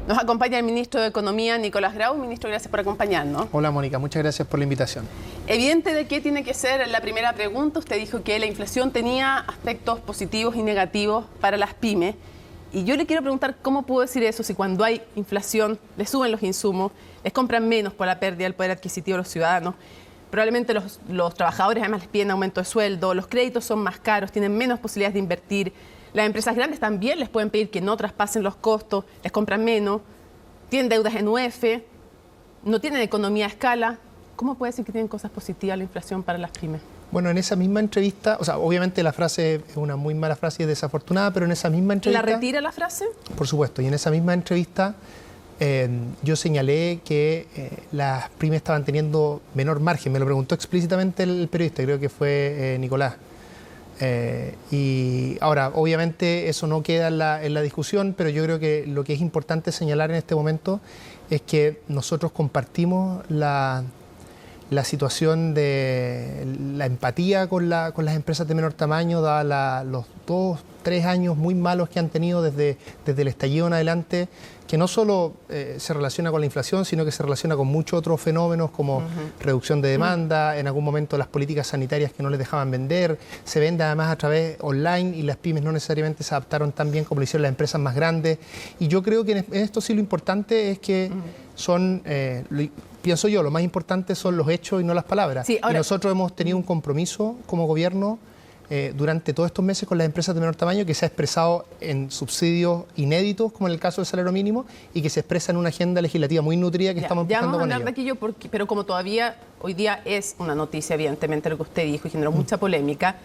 Nos acompaña el ministro de Economía, Nicolás Grau. Ministro, gracias por acompañarnos. Hola, Mónica, muchas gracias por la invitación. Evidente de qué tiene que ser la primera pregunta. Usted dijo que la inflación tenía aspectos positivos y negativos para las pymes. Y yo le quiero preguntar cómo puedo decir eso si cuando hay inflación les suben los insumos, les compran menos por la pérdida del poder adquisitivo de los ciudadanos. Probablemente los trabajadores además les piden aumento de sueldo, los créditos son más caros, tienen menos posibilidades de invertir. Las empresas grandes también les pueden pedir que no traspasen los costos, les compran menos, tienen deudas en UF, no tienen economía a escala. ¿Cómo puede decir que tienen cosas positivas la inflación para las pymes? Bueno, en esa misma entrevista, o sea, obviamente la frase es una muy mala frase y es desafortunada, pero en esa misma entrevista... ¿La retira la frase? Por supuesto, y en esa misma entrevista yo señalé que las pymes estaban teniendo menor margen. Me lo preguntó explícitamente el periodista, creo que fue Nicolás. Y ahora, obviamente eso no queda en la discusión, pero yo creo que lo que es importante señalar en este momento es que nosotros compartimos la situación de la empatía con las empresas de menor tamaño, dada los 2-3 años muy malos que han tenido desde el estallido en adelante, que no solo se relaciona con la inflación, sino que se relaciona con muchos otros fenómenos como reducción de demanda, en algún momento las políticas sanitarias que no les dejaban vender, se vende además a través online y las pymes no necesariamente se adaptaron tan bien como lo hicieron las empresas más grandes. Y yo creo que en esto sí lo importante es que pienso yo, lo más importante son los hechos y no las palabras. Sí, ahora, y nosotros hemos tenido un compromiso como gobierno durante todos estos meses con las empresas de menor tamaño que se ha expresado en subsidios inéditos, como en el caso del salario mínimo, y que se expresa en una agenda legislativa muy nutrida que estamos empujando con ello. De aquello pero como todavía hoy día es una noticia, evidentemente, lo que usted dijo y generó mucha polémica,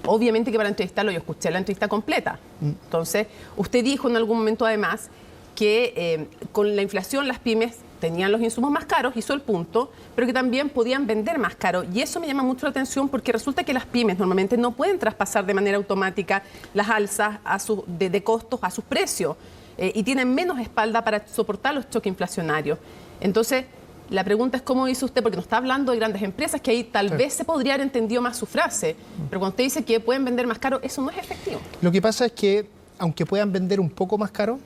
obviamente que para entrevistarlo yo escuché la entrevista completa. Entonces, usted dijo en algún momento además que con la inflación las pymes tenían los insumos más caros, hizo el punto, pero que también podían vender más caro. Y eso me llama mucho la atención porque resulta que las pymes normalmente no pueden traspasar de manera automática las alzas de costos a sus precios y tienen menos espalda para soportar los choques inflacionarios. Entonces, la pregunta es cómo hizo usted, porque nos está hablando de grandes empresas, que ahí tal vez se podría haber entendido más su frase, pero cuando usted dice que pueden vender más caro, eso no es efectivo. Lo que pasa es que, aunque puedan vender un poco más caro,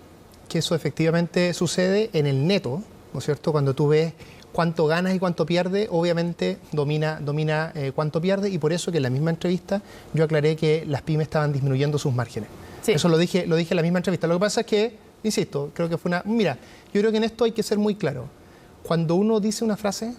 que eso efectivamente sucede en el neto, ¿no es cierto? Cuando tú ves cuánto ganas y cuánto pierdes, obviamente domina cuánto pierdes, y por eso que en la misma entrevista yo aclaré que las pymes estaban disminuyendo sus márgenes. Sí. Eso lo dije en la misma entrevista. Lo que pasa es que, insisto, creo que fue Mira, yo creo que en esto hay que ser muy claro. Cuando uno dice una frase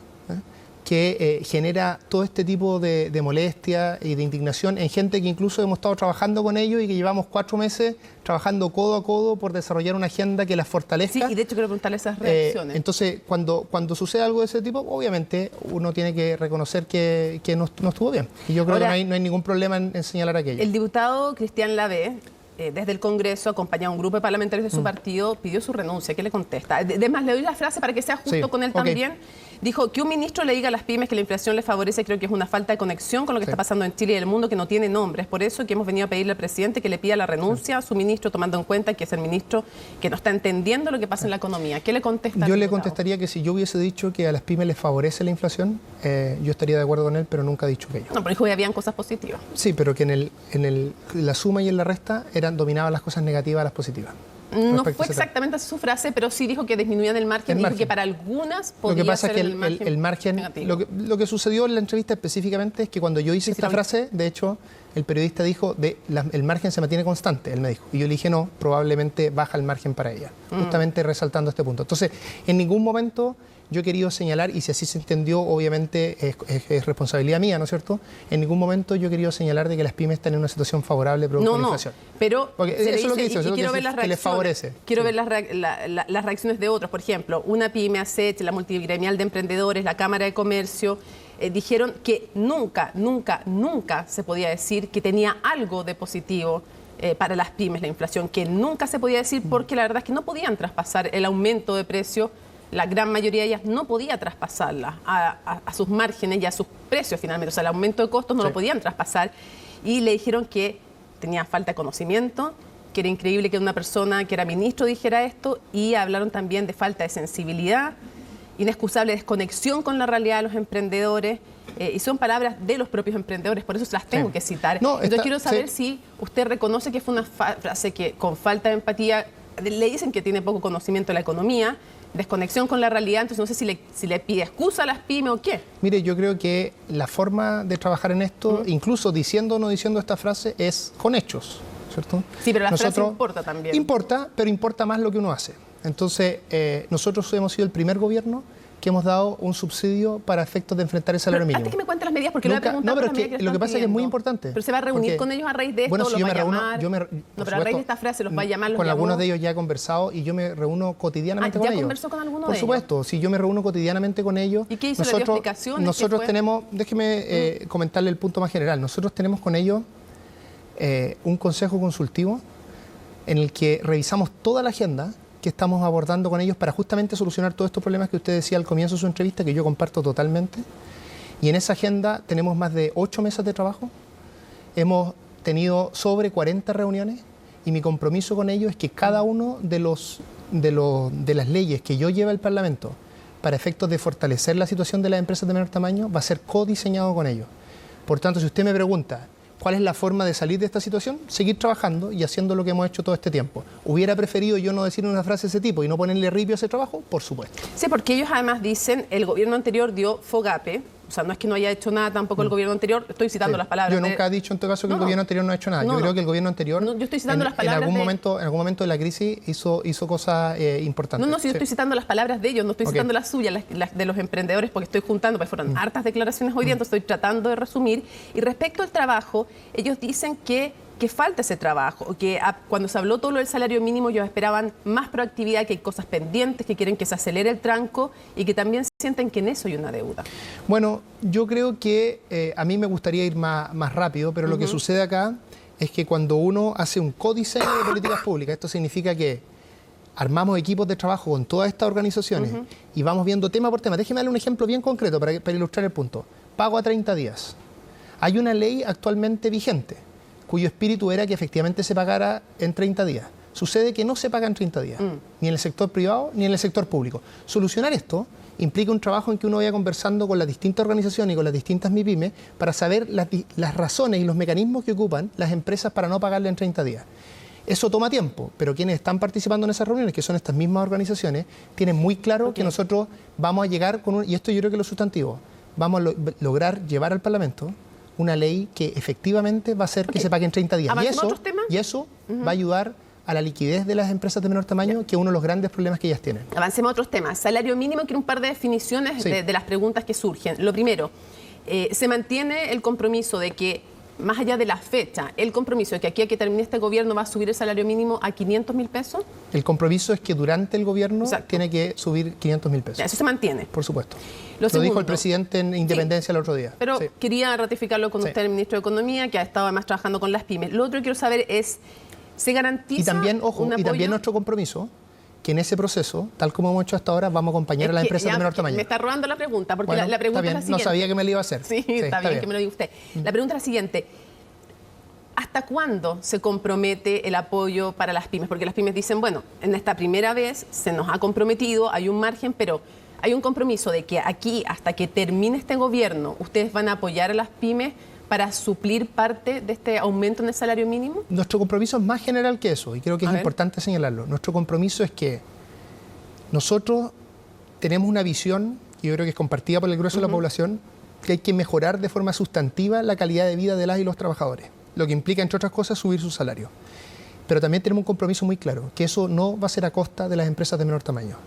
que genera todo este tipo de molestia y de indignación en gente que incluso hemos estado trabajando con ellos y que llevamos 4 meses trabajando codo a codo por desarrollar una agenda que las fortalezca. Sí, y de hecho quiero preguntarle esas reacciones. Entonces, cuando sucede algo de ese tipo, obviamente uno tiene que reconocer que no estuvo bien. Y yo creo que no hay ningún problema en señalar aquello. El diputado Cristian Lavé, desde el Congreso, acompañado a un grupo de parlamentarios de su partido, pidió su renuncia. ¿Qué le contesta? Además, le doy la frase para que sea justo con él también. Dijo que un ministro le diga a las pymes que la inflación les favorece, creo que es una falta de conexión con lo que está pasando en Chile y el mundo, que no tiene nombre. Es por eso que hemos venido a pedirle al presidente que le pida la renuncia a su ministro, tomando en cuenta que es el ministro que no está entendiendo lo que pasa en la economía. ¿Qué le contesta? Yo le contestaría que si yo hubiese dicho que a las pymes les favorece la inflación, yo estaría de acuerdo con él, pero nunca he dicho que yo. No, pero dijo que habían cosas positivas. Sí, pero que en la suma y en la resta dominaban las cosas negativas a las positivas. No fue exactamente su frase, pero sí dijo que disminuían el margen y dijo que para algunas podía ser el margen. Lo que pasa es que el margen, lo que sucedió en la entrevista específicamente es que cuando yo hice esta frase, de hecho, el periodista dijo el margen se mantiene constante, él me dijo. Y yo le dije no, probablemente baja el margen para ella, justamente resaltando este punto. Entonces, en ningún momento yo he querido señalar, y si así se entendió, obviamente es responsabilidad mía, ¿no es cierto? En ningún momento yo he querido señalar de que las pymes están en una situación favorable producto de la inflación. Pero eso es lo que dice, que les favorece. Quiero ver las reacciones de otros. Por ejemplo, una pyme, ASECH, la multigremial de emprendedores, la Cámara de Comercio, dijeron que nunca se podía decir que tenía algo de positivo para las pymes la inflación, que nunca se podía decir porque la verdad es que no podían traspasar el aumento de precio. La gran mayoría de ellas no podía traspasarla a sus márgenes y a sus precios finalmente. O sea, el aumento de costos no lo podían traspasar. Y le dijeron que tenía falta de conocimiento, que era increíble que una persona que era ministro dijera esto, y hablaron también de falta de sensibilidad, inexcusable desconexión con la realidad de los emprendedores. Y son palabras de los propios emprendedores, por eso se las tengo que citar. Entonces quiero saber si usted reconoce que fue una frase que con falta de empatía le dicen que tiene poco conocimiento de la economía, desconexión con la realidad, entonces no sé si le pide excusa a las pymes o qué. Mire, yo creo que la forma de trabajar en esto, incluso diciendo o no diciendo esta frase, es con hechos, ¿cierto? Sí, pero la frase importa también. Importa, pero importa más lo que uno hace. Entonces, nosotros hemos sido el primer gobierno que hemos dado un subsidio para efectos de enfrentar el salario mínimo. Antes que me cuente las medidas, porque lo voy a preguntar. No, pero es que lo que pasa es que es muy importante. Pero se va a reunir con ellos a raíz de esto, bueno, si yo me reúno, no, pero a raíz de esta frase los va a llamar, los con algunos de ellos ya he conversado y yo me reúno cotidianamente con ellos. ¿Ya conversó con alguno de ellos? Por supuesto, si yo me reúno cotidianamente con ellos. ¿Y qué hizo? ¿Le dio explicaciones? Nosotros tenemos, déjeme comentarle el punto más general. Nosotros tenemos con ellos un consejo consultivo en el que revisamos toda la agenda que estamos abordando con ellos para justamente solucionar todos estos problemas que usted decía al comienzo de su entrevista, que yo comparto totalmente. Y en esa agenda tenemos más de 8 mesas de trabajo, hemos tenido sobre 40 reuniones y mi compromiso con ellos es que cada uno de las leyes que yo lleve al Parlamento para efectos de fortalecer la situación de las empresas de menor tamaño va a ser codiseñado con ellos. Por tanto, si usted me pregunta ¿cuál es la forma de salir de esta situación? Seguir trabajando y haciendo lo que hemos hecho todo este tiempo. ¿Hubiera preferido yo no decir una frase de ese tipo y no ponerle ripio a ese trabajo? Por supuesto. Sí, porque ellos además dicen, el gobierno anterior dio FOGAPE, o sea, no es que no haya hecho nada tampoco el gobierno anterior, estoy citando las palabras. Yo nunca he dicho en todo caso que el gobierno anterior no ha hecho nada. Yo creo que el gobierno anterior, yo estoy citando las palabras en algún momento de la crisis hizo cosas importantes. No, yo estoy citando las palabras de ellos, no estoy citando las suyas, las de los emprendedores, porque estoy juntando, pues fueron hartas declaraciones hoy día, entonces estoy tratando de resumir. Y respecto al trabajo, ellos dicen que falta ese trabajo, que cuando se habló todo lo del salario mínimo ellos esperaban más proactividad, que hay cosas pendientes, que quieren que se acelere el tranco y que también sienten que en eso hay una deuda. Bueno, yo creo que a mí me gustaría ir más rápido, pero lo que sucede acá es que cuando uno hace un codiseño de políticas públicas, esto significa que armamos equipos de trabajo con todas estas organizaciones y vamos viendo tema por tema. Déjeme darle un ejemplo bien concreto para ilustrar el punto. Pago a 30 días. Hay una ley actualmente vigente cuyo espíritu era que efectivamente se pagara en 30 días. Sucede que no se paga en 30 días, ni en el sector privado ni en el sector público. Solucionar esto implica un trabajo en que uno vaya conversando con las distintas organizaciones y con las distintas MIPYME para saber las razones y los mecanismos que ocupan las empresas para no pagarle en 30 días. Eso toma tiempo, pero quienes están participando en esas reuniones, que son estas mismas organizaciones, tienen muy claro que nosotros vamos a llegar con y esto yo creo que es lo sustantivo, vamos a lograr llevar al Parlamento una ley que efectivamente va a hacer que se pague en 30 días. Y eso va a ayudar a la liquidez de las empresas de menor tamaño, que es uno de los grandes problemas que ellas tienen. Avancemos a otros temas. Salario mínimo, quiero un par de definiciones de las preguntas que surgen. Lo primero, se mantiene el compromiso de que, más allá de la fecha, el compromiso de que aquí a que termine este gobierno va a subir el salario mínimo a 500.000 pesos. El compromiso es que durante el gobierno tiene que subir 500.000 pesos. Eso se mantiene. Por supuesto. Lo dijo el presidente en Independencia el otro día. Pero quería ratificarlo con usted, el ministro de Economía, que ha estado además trabajando con las pymes. Lo otro que quiero saber es, ¿se garantiza y también, ojo, un apoyo? Y también nuestro compromiso, que en ese proceso, tal como hemos hecho hasta ahora, vamos a acompañar a las empresas de menor tamaño. Me está robando la pregunta, porque la pregunta es la siguiente. No sabía que me la iba a hacer. Sí, está bien que me lo diga usted. La pregunta es la siguiente. ¿Hasta cuándo se compromete el apoyo para las pymes? Porque las pymes dicen, bueno, en esta primera vez se nos ha comprometido, hay un margen, pero hay un compromiso de que aquí, hasta que termine este gobierno, ustedes van a apoyar a las pymes para suplir parte de este aumento en el salario mínimo. Nuestro compromiso es más general que eso, y creo que es importante señalarlo. Nuestro compromiso es que nosotros tenemos una visión, y yo creo que es compartida por el grueso de la población, que hay que mejorar de forma sustantiva la calidad de vida de las y los trabajadores, lo que implica, entre otras cosas, subir su salario. Pero también tenemos un compromiso muy claro, que eso no va a ser a costa de las empresas de menor tamaño.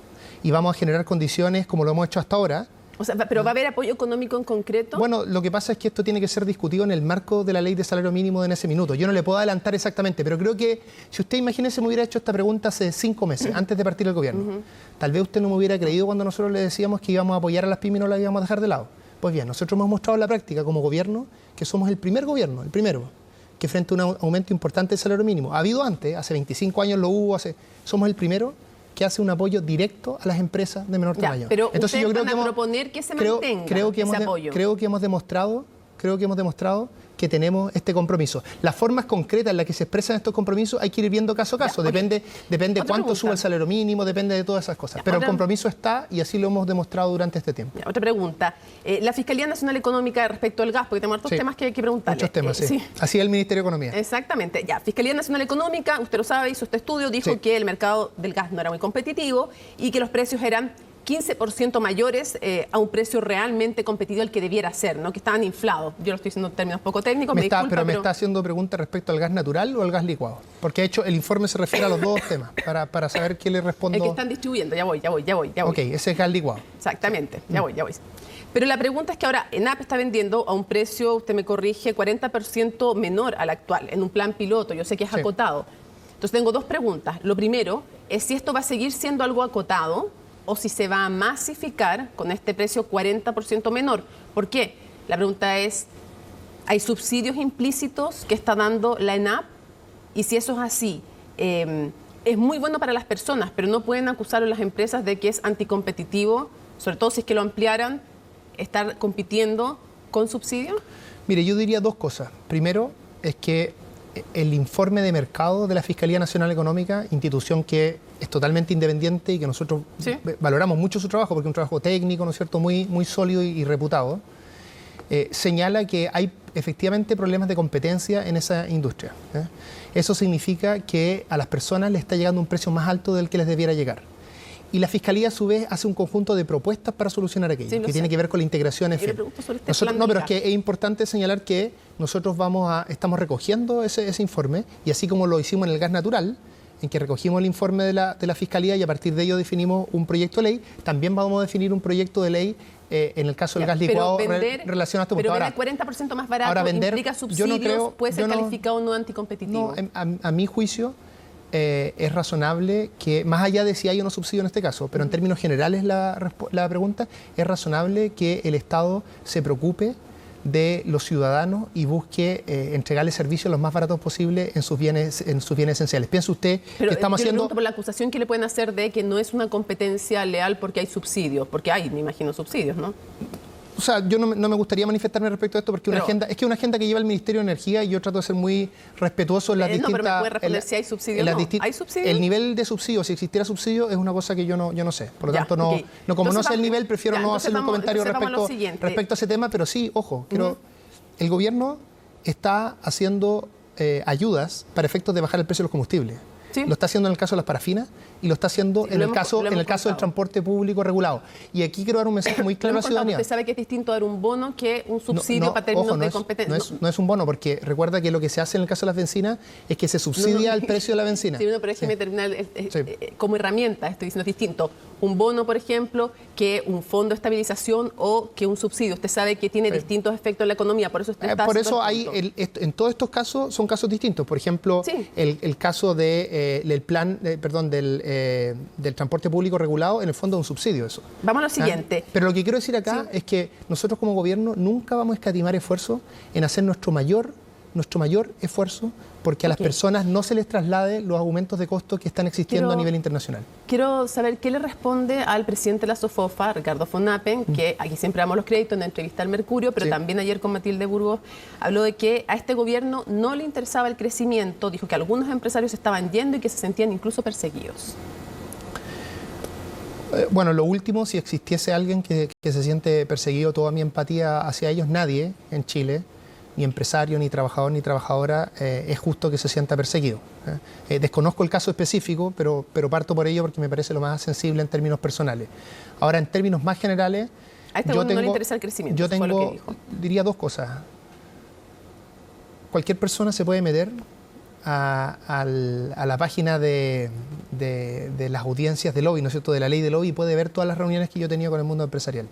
Y vamos a generar condiciones, como lo hemos hecho hasta ahora. O sea, ¿pero va a haber apoyo económico en concreto? Bueno, lo que pasa es que esto tiene que ser discutido en el marco de la ley de salario mínimo en ese minuto. Yo no le puedo adelantar exactamente, pero creo que si usted, imagínese, me hubiera hecho esta pregunta hace 5 meses, antes de partir el gobierno, tal vez usted no me hubiera creído cuando nosotros le decíamos que íbamos a apoyar a las pymes y no las íbamos a dejar de lado. Pues bien, nosotros hemos mostrado en la práctica como gobierno que somos el primer gobierno, el primero, que frente a un aumento importante del salario mínimo, ha habido antes, hace 25 años lo hubo, somos el primero que hace un apoyo directo a las empresas de menor tamaño. Pero entonces yo creo que proponer que se mantenga ese apoyo. Creo que hemos demostrado creo que hemos demostrado que tenemos este compromiso. Las formas concretas en las que se expresan estos compromisos hay que ir viendo caso a caso. Depende cuánto sube el salario mínimo, depende de todas esas cosas. Pero el compromiso está y así lo hemos demostrado durante este tiempo. Otra pregunta. La Fiscalía Nacional Económica respecto al gas, porque tenemos otros temas que hay que preguntarle. Muchos temas, sí. Así es el Ministerio de Economía. Exactamente. Ya, Fiscalía Nacional Económica, usted lo sabe, hizo este estudio, dijo que el mercado del gas no era muy competitivo y que los precios eran 15% mayores a un precio realmente competitivo al que debiera ser, ¿no? Que estaban inflados. Yo lo estoy diciendo en términos poco técnicos, me disculpa, pero me está haciendo preguntas respecto al gas natural o al gas licuado. Porque de hecho el informe se refiere a los dos temas, para saber qué le respondo. El que están distribuyendo, ya voy. Ok, ese es gas licuado. Exactamente, ya voy. Pero la pregunta es que ahora ENAP está vendiendo a un precio, usted me corrige, 40% menor al actual, en un plan piloto, yo sé que es acotado. Entonces tengo dos preguntas. Lo primero es si esto va a seguir siendo algo acotado o si se va a masificar con este precio 40% menor. ¿Por qué? La pregunta es, ¿hay subsidios implícitos que está dando la ENAP? Y si eso es así, es muy bueno para las personas, pero no pueden acusar a las empresas de que es anticompetitivo, sobre todo si es que lo ampliaran, estar compitiendo con subsidio. Mire, yo diría dos cosas. Primero, es que el informe de mercado de la Fiscalía Nacional Económica, institución que es totalmente independiente y que nosotros valoramos mucho su trabajo, porque es un trabajo técnico, ¿no es cierto?, muy sólido y reputado, señala que hay efectivamente problemas de competencia en esa industria. Eso significa que a las personas les está llegando un precio más alto del que les debiera llegar. Y la Fiscalía, a su vez, hace un conjunto de propuestas para solucionar aquello, que tiene que ver con la integración, en fin. Pero es que es importante señalar que nosotros estamos recogiendo ese informe, y así como lo hicimos en el gas natural, en que recogimos el informe de la Fiscalía y a partir de ello definimos un proyecto de ley, también vamos a definir un proyecto de ley en el caso del gas licuado relacionado a este punto. Pero vender 40% más barato implica subsidios, puede ser calificado no anticompetitivo. No, a mi juicio es razonable que, más allá de si hay o no subsidio en este caso, pero en términos generales la pregunta, es razonable que el Estado se preocupe de los ciudadanos y busque entregarles servicios los más baratos posibles en sus bienes esenciales. ¿Piensa usted que estamos haciendo...? Pregunto por la acusación que le pueden hacer de que no es una competencia leal porque hay subsidios, porque hay, me imagino, subsidios, ¿no? O sea, yo no me gustaría manifestarme respecto a esto porque es una agenda que lleva el Ministerio de Energía y yo trato de ser muy respetuoso en las distintas... No, pero me puede responder si hay subsidio o no. ¿Hay subsidio? El nivel de subsidio, si existiera subsidio, es una cosa que yo no sé. Por lo tanto, como no sé el nivel, prefiero no hacer un comentario respecto a ese tema, pero sí, ojo, el gobierno está haciendo ayudas para efectos de bajar el precio de los combustibles. ¿Sí? Lo está haciendo en el caso de las parafinas y lo está haciendo en el caso del transporte público regulado. Y aquí quiero dar un mensaje muy claro a la ciudadanía. ¿Usted sabe que es distinto dar un bono que un subsidio para términos de competencia? No es un bono, porque recuerda que lo que se hace en el caso de las bencinas es que se subsidia el precio de la bencina. Sí, pero déjeme terminar. Como herramienta, estoy diciendo, es distinto. Un bono, por ejemplo, que un fondo de estabilización o que un subsidio. Usted sabe que tiene distintos efectos en la economía, por eso en todos estos casos son casos distintos. Por ejemplo, el caso del plan, del transporte público regulado, en el fondo es un subsidio eso. Vamos a lo siguiente. Pero lo que quiero decir acá es que nosotros como gobierno nunca vamos a escatimar esfuerzo en hacer nuestro mayor esfuerzo porque a las personas no se les traslade los aumentos de costo que están existiendo a nivel internacional. Quiero saber qué le responde al presidente de la SOFOFA, Ricardo von Appen, que aquí siempre damos los créditos en la entrevista al Mercurio, pero también ayer con Matilde Burgos habló de que a este gobierno no le interesaba el crecimiento, dijo que algunos empresarios estaban yendo y que se sentían incluso perseguidos. Bueno, lo último, si existiese alguien que se siente perseguido, toda mi empatía hacia ellos, nadie en Chile, ni empresario, ni trabajador, ni trabajadora, es justo que se sienta perseguido. Desconozco el caso específico, pero parto por ello porque me parece lo más sensible en términos personales. Ahora, en términos más generales... A este gobierno no le interesa el crecimiento, yo diría dos cosas. Cualquier persona se puede meter a la página de las audiencias de lobby, ¿no es cierto?, de la ley de lobby, y puede ver todas las reuniones que yo he tenido con el mundo empresarial.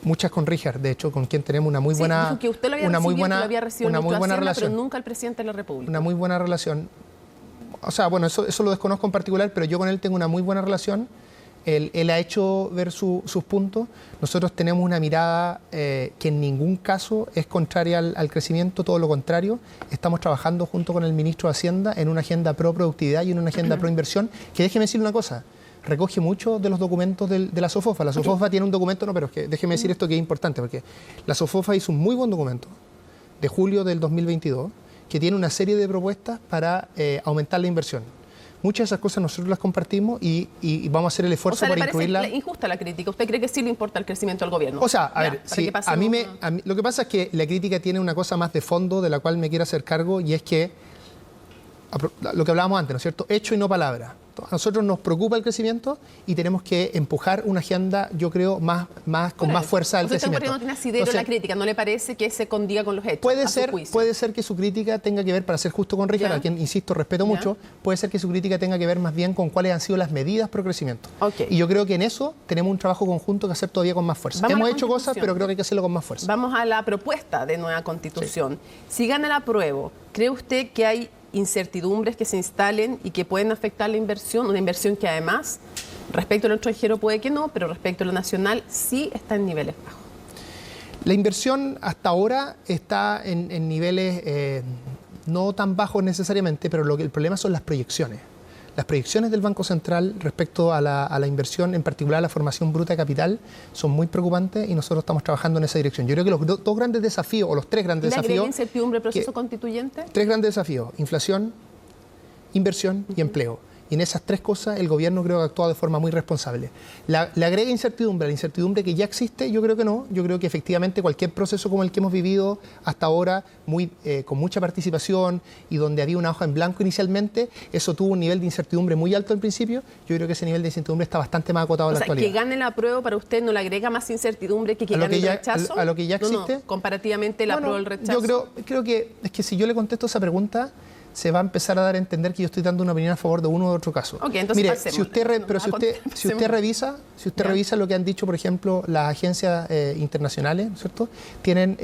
Muchas con Richard, de hecho, con quien tenemos una muy buena, dijo que usted lo había recibido, una muy buena relación, pero nunca el presidente de la República. Una muy buena relación. O sea, bueno, eso lo desconozco en particular, pero yo con él tengo una muy buena relación. Él ha hecho ver sus puntos. Nosotros tenemos una mirada que en ningún caso es contraria al crecimiento, todo lo contrario. Estamos trabajando junto con el ministro de Hacienda en una agenda pro productividad y en una agenda pro inversión, que déjeme decir una cosa. recoge mucho de los documentos de la SOFOFA. La SOFOFA tiene un documento, no, pero es que déjeme decir esto que es importante, porque la SOFOFA hizo un muy buen documento de julio del 2022 que tiene una serie de propuestas para aumentar la inversión. Muchas de esas cosas nosotros las compartimos y vamos a hacer el esfuerzo por incluirlas. ¿Le parece injusta la crítica? ¿Usted cree que sí le importa el crecimiento del gobierno? O sea, a ver, sí, lo que pasa es que la crítica tiene una cosa más de fondo de la cual me quiero hacer cargo, y es que lo que hablábamos antes, ¿no es cierto? Hecho y no palabra. A nosotros nos preocupa el crecimiento y tenemos que empujar una agenda, yo creo, con más fuerza del crecimiento. Usted no tiene asidero la crítica, ¿no le parece que se condiga con los hechos? Puede ser que su crítica tenga que ver, para ser justo con Richard, a quien, insisto, respeto mucho, puede ser que su crítica tenga que ver más bien con cuáles han sido las medidas pro crecimiento. Y yo creo que en eso tenemos un trabajo conjunto que hacer todavía con más fuerza. Hemos hecho cosas, pero creo que hay que hacerlo con más fuerza. Vamos a la propuesta de nueva Constitución. Sí. Si gana el apruebo, ¿cree usted que hay incertidumbres que se instalen y que pueden afectar la inversión? Una inversión que además, respecto a lo extranjero puede que no, pero respecto a lo nacional sí está en niveles bajos. La inversión hasta ahora está en niveles no tan bajos necesariamente, pero el problema son las proyecciones. Las proyecciones del Banco Central respecto a la inversión, en particular a la formación bruta de capital, son muy preocupantes y nosotros estamos trabajando en esa dirección. Yo creo que los dos grandes desafíos, o los tres grandes desafíos... ¿Le agrega incertidumbre al proceso constituyente? Tres grandes desafíos: inflación, inversión y empleo. Y en esas tres cosas el gobierno creo que ha actuado de forma muy responsable. ¿Le agrega incertidumbre a la incertidumbre que ya existe? Yo creo que no. Yo creo que efectivamente cualquier proceso como el que hemos vivido hasta ahora, con mucha participación y donde había una hoja en blanco inicialmente, eso tuvo un nivel de incertidumbre muy alto al principio. Yo creo que ese nivel de incertidumbre está bastante más acotado en la actualidad. ¿Que gane el apruebo para usted no le agrega más incertidumbre que gane el rechazo? A lo que ya existe. No, comparativamente el apruebo o el rechazo. Yo creo que es que si yo le contesto esa pregunta, se va a empezar a dar a entender que yo estoy dando una opinión a favor de uno u otro caso. Entonces mire, pasemos. si usted revisa lo que han dicho, por ejemplo, las agencias internacionales, ¿no es cierto? Tienen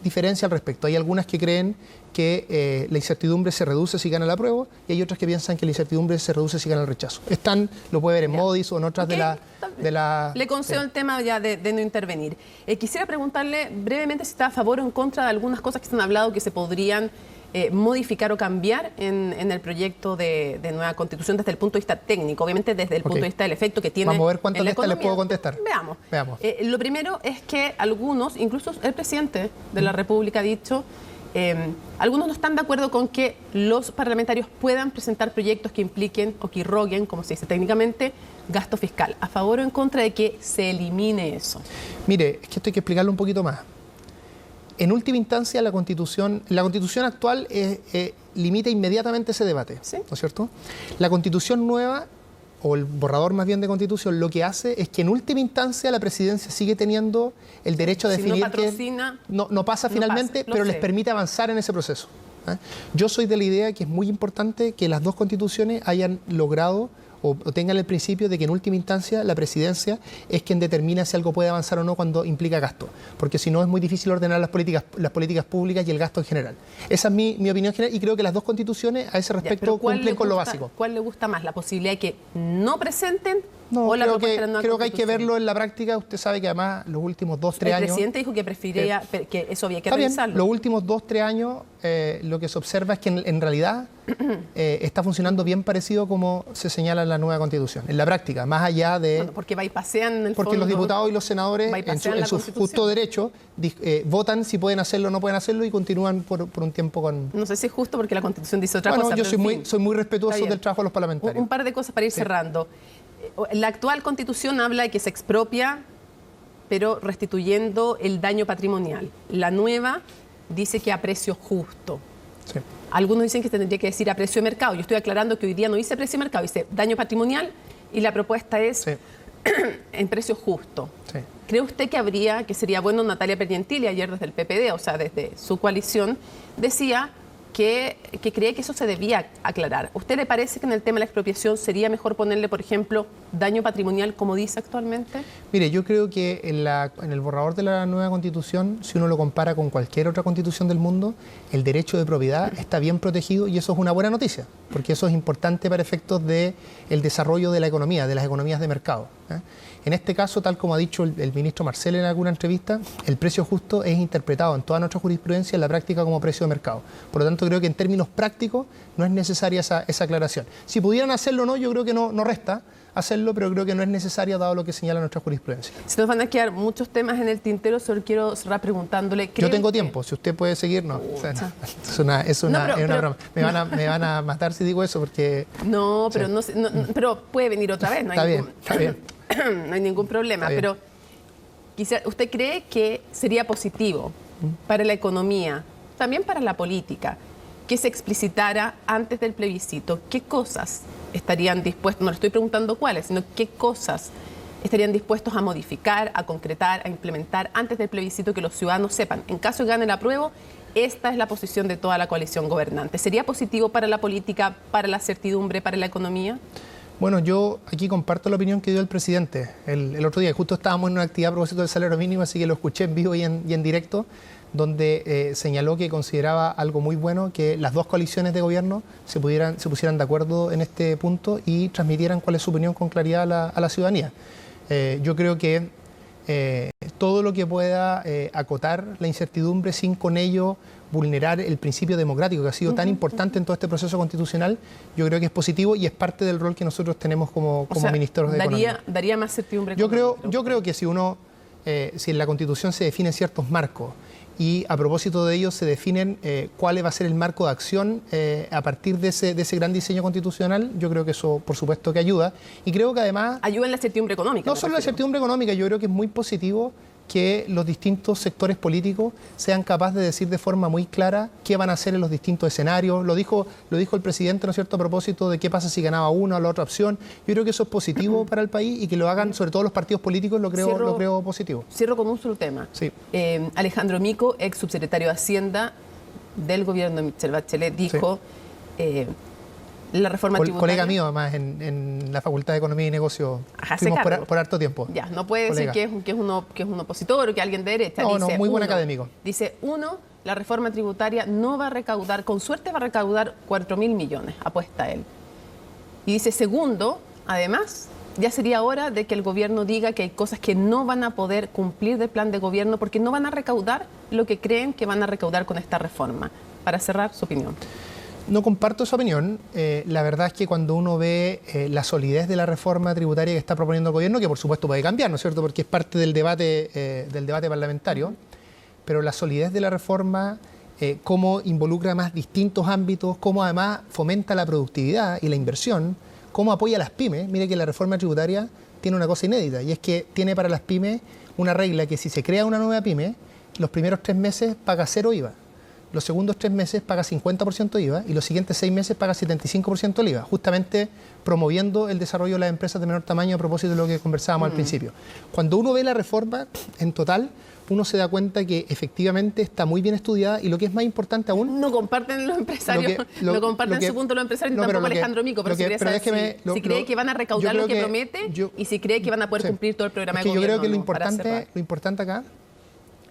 diferencia al respecto. Hay algunas que creen que la incertidumbre se reduce si gana el apruebo, y hay otras que piensan que la incertidumbre se reduce si gana el rechazo. Lo puede ver en Modis o en otras de la... Le concedo el tema ya de no intervenir. Quisiera preguntarle brevemente si está a favor o en contra de algunas cosas que se han hablado que se podrían modificar o cambiar en el proyecto de nueva Constitución desde el punto de vista técnico, obviamente desde el punto de vista del efecto que tiene. Vamos a ver cuántas de estas les puedo contestar. Veamos. Lo primero es que algunos, incluso el presidente de la República ha dicho, algunos no están de acuerdo con que los parlamentarios puedan presentar proyectos que impliquen o que irroguen, como se dice técnicamente, gasto fiscal. ¿A favor o en contra de que se elimine eso? Mire, es que esto hay que explicarlo un poquito más. En última instancia, la Constitución actual limita inmediatamente ese debate, ¿sí? ¿No es cierto? La Constitución nueva, o el borrador más bien de Constitución, lo que hace es que en última instancia la Presidencia sigue teniendo el derecho a definir no pasa finalmente, pero les permite avanzar en ese proceso. Yo soy de la idea que es muy importante que las dos constituciones hayan logrado o tengan el principio de que en última instancia la Presidencia es quien determina si algo puede avanzar o no cuando implica gasto, porque si no es muy difícil ordenar las políticas públicas y el gasto en general. Esa es mi opinión general, y creo que las dos constituciones a ese respecto cumplen con lo básico. ¿Cuál le gusta más? ¿La posibilidad de que no presenten? No, creo que hay que verlo en la práctica. Usted sabe que además los últimos 2-3 años... El presidente dijo que prefería que eso había que revisarlo. Los últimos 2-3 años lo que se observa es que en realidad está funcionando bien parecido como se señala en la nueva Constitución. En la práctica, más allá de... Bueno, porque bypasean en el Porque fondo, los diputados y los senadores en su justo derecho votan si pueden hacerlo o no pueden hacerlo y continúan por un tiempo con... No sé si es justo porque la Constitución dice otra cosa. Yo soy muy respetuoso del trabajo de los parlamentarios. Un par de cosas para ir cerrando. La actual Constitución habla de que se expropia, pero restituyendo el daño patrimonial. La nueva dice que a precio justo. Sí. Algunos dicen que tendría que decir a precio de mercado. Yo estoy aclarando que hoy día no dice precio de mercado, dice daño patrimonial, y la propuesta es en precio justo. Sí. ¿Cree usted que sería bueno? Natalia Pergentili, ayer desde el PPD, o sea, desde su coalición, decía que cree que eso se debía aclarar. ¿Usted le parece que en el tema de la expropiación sería mejor ponerle, por ejemplo, daño patrimonial como dice actualmente? Mire, yo creo que en el borrador de la nueva Constitución, si uno lo compara con cualquier otra Constitución del mundo, el derecho de propiedad está bien protegido, y eso es una buena noticia, porque eso es importante para efectos del desarrollo de la economía, de las economías de mercado. En este caso, tal como ha dicho el ministro Marcel en alguna entrevista, el precio justo es interpretado en toda nuestra jurisprudencia en la práctica como precio de mercado. Por lo tanto, creo que en términos prácticos no es necesaria esa aclaración. Si pudieran hacerlo o no, yo creo que no resta hacerlo, pero creo que no es necesario dado lo que señala nuestra jurisprudencia. Se nos van a quedar muchos temas en el tintero, solo quiero cerrar preguntándole... Yo tengo tiempo, si usted puede seguir, no. O sea, no, es una broma. Me van a matar si digo eso porque... No, pero, sí. Pero puede venir otra vez, Está bien. No hay ningún problema, pero ¿usted cree que sería positivo para la economía, también para la política, que se explicitara antes del plebiscito qué cosas estarían dispuestos, no le estoy preguntando cuáles, sino qué cosas estarían dispuestos a modificar, a concretar, a implementar antes del plebiscito, que los ciudadanos sepan, en caso de gane el apruebo, esta es la posición de toda la coalición gobernante? ¿Sería positivo para la política, para la certidumbre, para la economía? Bueno, yo aquí comparto la opinión que dio el presidente el otro día. Justo estábamos en una actividad a propósito del salario mínimo, así que lo escuché en vivo y en directo, donde señaló que consideraba algo muy bueno que las dos coaliciones de gobierno se pusieran de acuerdo en este punto y transmitieran cuál es su opinión con claridad a la ciudadanía. Yo creo que todo lo que pueda acotar la incertidumbre sin con ello vulnerar el principio democrático que ha sido tan importante en todo este proceso constitucional, yo creo que es positivo y es parte del rol que nosotros tenemos como ministros de Economía. ¿Daría más certidumbre? Yo creo que si en la Constitución se definen ciertos marcos y a propósito de ello se definen cuál va a ser el marco de acción a partir de ese gran diseño constitucional, yo creo que eso por supuesto que ayuda y creo que además... Ayuda en la certidumbre económica. No solo la certidumbre económica, yo creo que es muy positivo que los distintos sectores políticos sean capaces de decir de forma muy clara qué van a hacer en los distintos escenarios. Lo dijo el presidente, ¿no es cierto?, a propósito de qué pasa si ganaba una o la otra opción. Yo creo que eso es positivo para el país y que lo hagan, sobre todo los partidos políticos, lo creo positivo. Cierro con un solo tema. Sí. Alejandro Mico, ex subsecretario de Hacienda del gobierno de Michelle Bachelet, dijo... Sí. La reforma tributaria... Colega mío, además, en la Facultad de Economía y Negocios. Fuimos por harto tiempo. Ya, no puede decir que es un opositor o que alguien de derecha. No, muy buen académico. Dice, la reforma tributaria no va a recaudar, con suerte va a recaudar 4.000 millones, apuesta él. Y dice, segundo, además, ya sería hora de que el gobierno diga que hay cosas que no van a poder cumplir del plan de gobierno porque no van a recaudar lo que creen que van a recaudar con esta reforma. Para cerrar, su opinión. No comparto esa opinión. La verdad es que cuando uno ve la solidez de la reforma tributaria que está proponiendo el gobierno, que por supuesto puede cambiar, ¿no es cierto?, porque es parte del debate parlamentario, pero la solidez de la reforma, cómo involucra más distintos ámbitos, cómo además fomenta la productividad y la inversión, cómo apoya a las pymes. Mire que la reforma tributaria tiene una cosa inédita y es que tiene para las pymes una regla que si se crea una nueva pyme, los primeros 3 meses paga 0 IVA. Los segundos 3 meses paga 50% IVA y los siguientes 6 meses paga 75% el IVA, justamente promoviendo el desarrollo de las empresas de menor tamaño a propósito de lo que conversábamos al principio. Cuando uno ve la reforma en total, uno se da cuenta que efectivamente está muy bien estudiada y lo que es más importante aún... No comparten los empresarios, no comparten su punto los empresarios, ni tampoco Alejandro Mico, pero quería saber si cree que van a recaudar lo que promete y si cree que van a poder cumplir todo el programa de gobierno. Yo creo que lo importante acá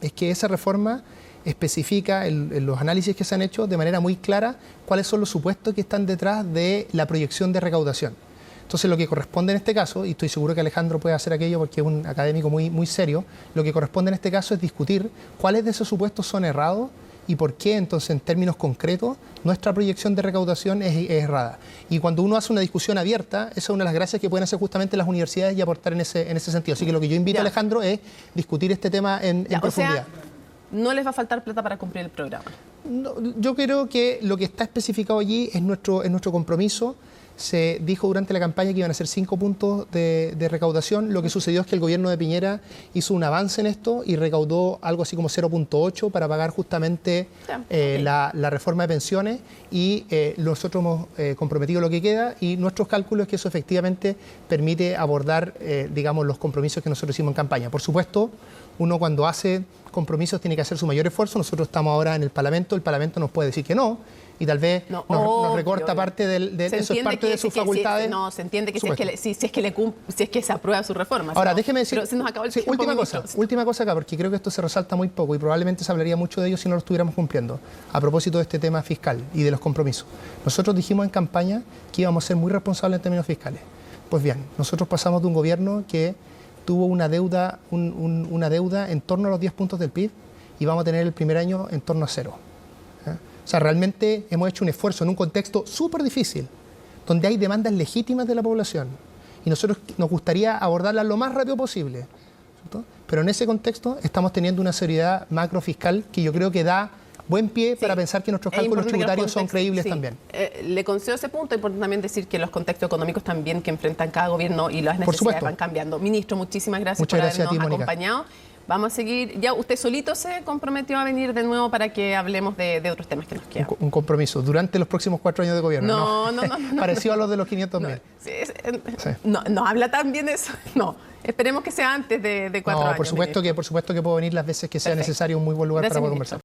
es que esa reforma especifica en los análisis que se han hecho de manera muy clara cuáles son los supuestos que están detrás de la proyección de recaudación. Entonces, lo que corresponde en este caso, y estoy seguro que Alejandro puede hacer aquello porque es un académico muy serio, lo que corresponde en este caso es discutir cuáles de esos supuestos son errados y por qué, entonces, en términos concretos, nuestra proyección de recaudación es errada. Y cuando uno hace una discusión abierta, esa es una de las gracias que pueden hacer justamente las universidades y aportar en ese sentido. Así que lo que yo invito a Alejandro es discutir este tema en profundidad. No les va a faltar plata para cumplir el programa. No, yo creo que lo que está especificado allí es nuestro compromiso. Se dijo durante la campaña que iban a ser 5 puntos de recaudación. Lo que sucedió es que el gobierno de Piñera hizo un avance en esto y recaudó algo así como 0.8 para pagar justamente la reforma de pensiones y nosotros hemos comprometido lo que queda y nuestros cálculos es que eso efectivamente permite abordar, digamos, los compromisos que nosotros hicimos en campaña. Por supuesto, uno cuando hace compromisos tiene que hacer su mayor esfuerzo. Nosotros estamos ahora en el Parlamento nos puede decir que no y tal vez nos recorta parte de eso, es parte de sus facultades. No, se entiende que si es que se aprueba su reforma. Ahora, déjeme decir, pero se nos acabó el tiempo, última cosa acá, porque creo que esto se resalta muy poco y probablemente se hablaría mucho de ello si no lo estuviéramos cumpliendo, a propósito de este tema fiscal y de los compromisos. Nosotros dijimos en campaña que íbamos a ser muy responsables en términos fiscales. Pues bien, nosotros pasamos de un gobierno que tuvo una deuda, una deuda en torno a los 10 puntos del PIB y vamos a tener el primer año en torno a 0. O sea, realmente hemos hecho un esfuerzo en un contexto súper difícil, donde hay demandas legítimas de la población y nosotros nos gustaría abordarlas lo más rápido posible, ¿cierto? Pero en ese contexto estamos teniendo una seriedad macrofiscal que yo creo que da buen pie para pensar que nuestros cálculos tributarios son creíbles también. Le concedo ese punto. Es importante también decir que los contextos económicos también que enfrentan cada gobierno y las necesidades van cambiando. Ministro, muchísimas gracias por habernos acompañado. Vamos a seguir. Ya usted solito se comprometió a venir de nuevo para que hablemos de otros temas que nos quedan. Un compromiso durante los próximos 4 años de gobierno. No. Parecido a los de los 500.000. No habla tan bien eso. No. Esperemos que sea antes de 4 años. Por supuesto que puedo venir las veces que sea necesario, un muy buen lugar para poder conversar.